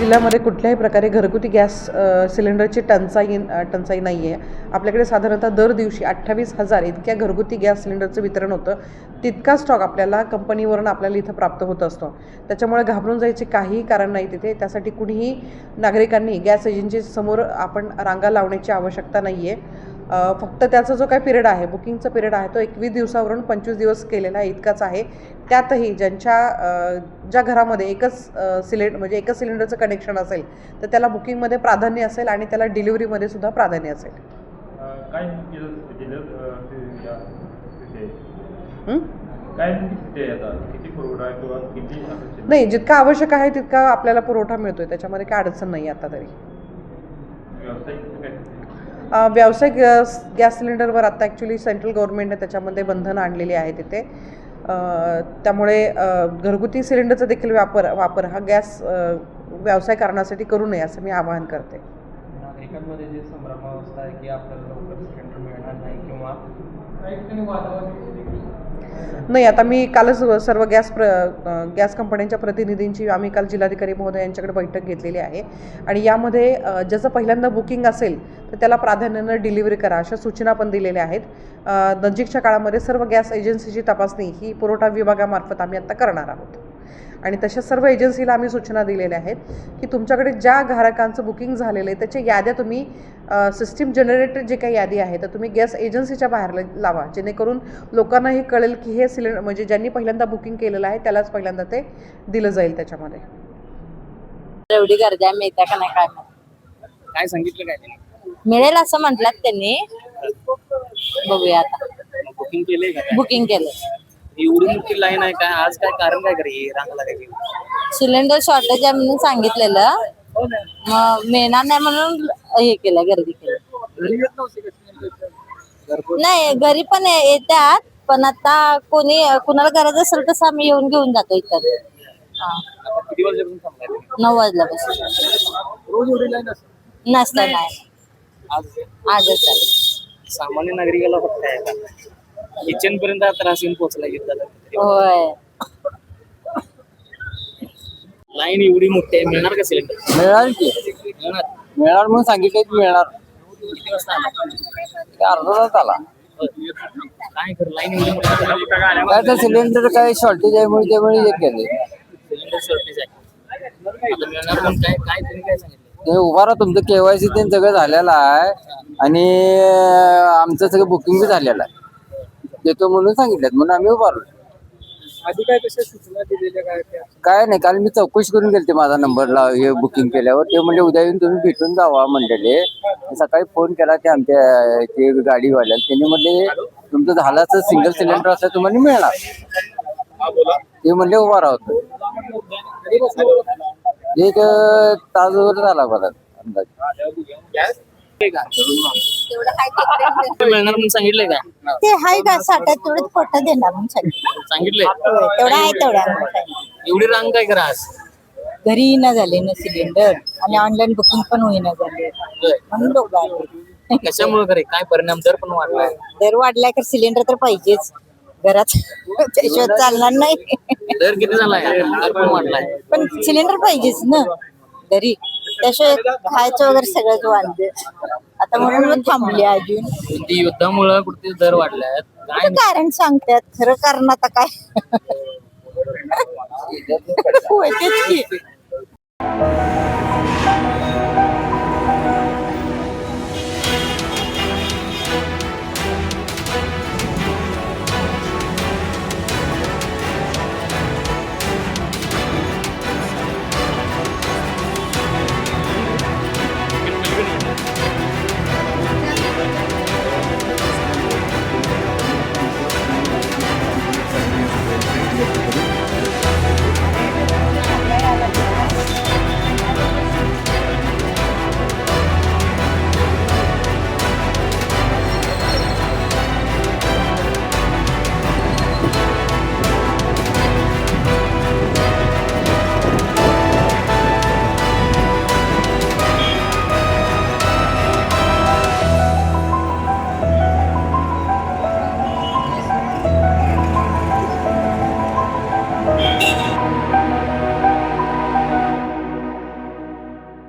जिल्ह्यामध्ये कुठल्याही प्रकारे घरगुती गॅस सिलेंडरची टंचाई नाही आहे. आपल्याकडे साधारणतः दर दिवशी 28,000 इतक्या घरगुती गॅस सिलेंडरचं वितरण होतं. तितका स्टॉक आपल्याला कंपनीवरून आपल्याला इथं प्राप्त होत असतो. त्याच्यामुळे घाबरून जायचे काहीही कारण नाही तिथे. त्यासाठी कुणीही नागरिकांनी गॅस एजन्सीसमोर आपण रांगा लावण्याची आवश्यकता नाही आहे. फक्त त्याचा जो काय पिरियड आहे, बुकिंगचा पिरियड आहे, तो 21 दिवसावरून 25 दिवस केलेला आहे, इतकाच आहे. त्यातही ज्या घरामध्ये एकच सिलेंडरचं कनेक्शन असेल तर त्याला बुकिंगमध्ये प्राधान्य असेल आणि त्याला डिलिव्हरीमध्ये सुद्धा प्राधान्य असेल. नाही, जितका आवश्यक आहे तितका आपल्याला पुरवठा मिळतोय, त्याच्यामध्ये काय अडचण नाही आता तरी. व्यावसायिक गॅस सिलेंडरवर आता ॲक्च्युली सेंट्रल गव्हर्नमेंटने त्याच्यामध्ये बंधनं आणलेली आहे तिथे. त्यामुळे घरगुती सिलेंडरचा देखील वापर हा गॅस व्यवसाय करण्यासाठी करू नये असं मी आवाहन करते. नागरिकांमध्ये जे संभ्रमावस्था आहे की आपल्याला लवकर सिलेंडर मिळणार नाही किंवा नाही, आता मी कालच सर्व गॅस कंपन्यांच्या प्रतिनिधींची आम्ही काल जिल्हाधिकारी महोदय यांच्याकडे बैठक घेतलेली आहे आणि यामध्ये ज्याचं पहिल्यांदा बुकिंग असेल तर त्याला प्राधान्यानं डिलिव्हरी करा अशा सूचना पण दिलेल्या आहेत. नजीकच्या काळामध्ये सर्व गॅस एजन्सीची तपासणी ही पुरवठा विभागामार्फत आम्ही आता करणार आहोत आणि तशा सर्व एजन्सीला आम्ही सूचना दिलेल्या आहेत की तुमच्याकडे ज्या ग्राहकांचं बुकिंग झालेलं आहे त्याच्या याद्या तुम्ही सिस्टीम जनरेटेड जे काही यादी आहे तर तुम्ही गॅस एजन्सीच्या बाहेर लावा, जेणेकरून लोकांनाही कळेल की हे सिलेंडर म्हणजे ज्यांनी पहिल्यांदा बुकिंग केलेलं आहे त्यालाच पहिल्यांदा ते दिलं जाईल. त्याच्यामध्ये एवढी गर्दी आहे, मिळत्या का नाही काय सांगितलं, काय मिळेल असं म्हटलं त्यांनी. बघूया आता. बुकिंग केलंय का? बुकिंग केलं. एवढी मोठी लाईन आहे काय? आज काय कारण काय करे रांग लागायची? सिलेंडर शॉर्टेज आहे म्हणून सांगितलेलं, मग मिळणार नाही म्हणून हे केलं, गर्दी केली. नाही, घरी पण येतात, पण आता कुणाला गरज असेल तसं आम्ही येऊन घेऊन जातो इथं. किती वाजल्यापासून थांबलाय? 9 वाजल्यापासून. रोज एवढी लाईन नसतं, नाही, आजच आहे. सामान्य नागरिकाला फक्त आहे किचन पर्यंत त्रास येऊन पोहोचला घेतला. होय, लाईन एवढी मोठी आहे, मिळणार का सिलेंडर? मिळणार की मिळणार म्हणून सांगितलं की मिळणार. किती वाजता अर्धा तास आला. काय कर लाईन एवढी मोठी काय तर सिलेंडर काय शॉर्टेज आहे म्हणून त्यामुळे हे केले. सिलेंडर शॉर्टेज आहे, आता मिळणार पण काय काय तुम्ही काय सांगितलं? ते उभा राहा, तुमचं केवायसी ते सगळं झालेलं आहे आणि आमचं सगळं बुकिंग बी झालेलं आहे. देतो म्हणून सांगितलं म्हणून आम्ही उभा राहतो. आधी काय तशा सूचना दिलेल्या काय नाही, काल मी चौकशी करून गेलते माझा नंबरला हे बुकिंग केल्यावर. ते म्हणजे उद्या येऊन तुम्ही भेटून जावा म्हणलेले. सकाळी फोन केला ते आमच्या ते गाडीवाल्याला, त्यांनी म्हणले तुमचं झालाच सिंगल सिलेंडर असं तुम्हाला मिळणार. ते म्हणले उभा राहतो. एक तासभर झाला बघा अंदाज. मिळणार म्हणून सांगितलंय का? ते हाय का साठ्यात तेवढं खोटं देणार म्हणून सांगितलंय तेवढं आहे, तेवढ्या एवढी रांग काय करा आज? घरी येणं झाले ना सिलेंडर आणि ऑनलाईन बुकिंग पण होईना झाले म्हणून लोक आले. कशामुळे करे काय परिणाम? दर पण वाढलाय. दर वाढलाय तर सिलेंडर तर पाहिजेच घरात, त्याशिवाय चालणार नाही. दर किती झालाय? दर पण वाढलाय, पण सिलेंडर पाहिजेच ना घरी, त्याशिवाय खायचं वगैरे सगळंच वाढलं. आता म्हणून मग थांबले अजून. युद्धामुळे कुठे दर वाढलाय काय कारण सांगतात, खरं कारण आता काय. होय तेच की.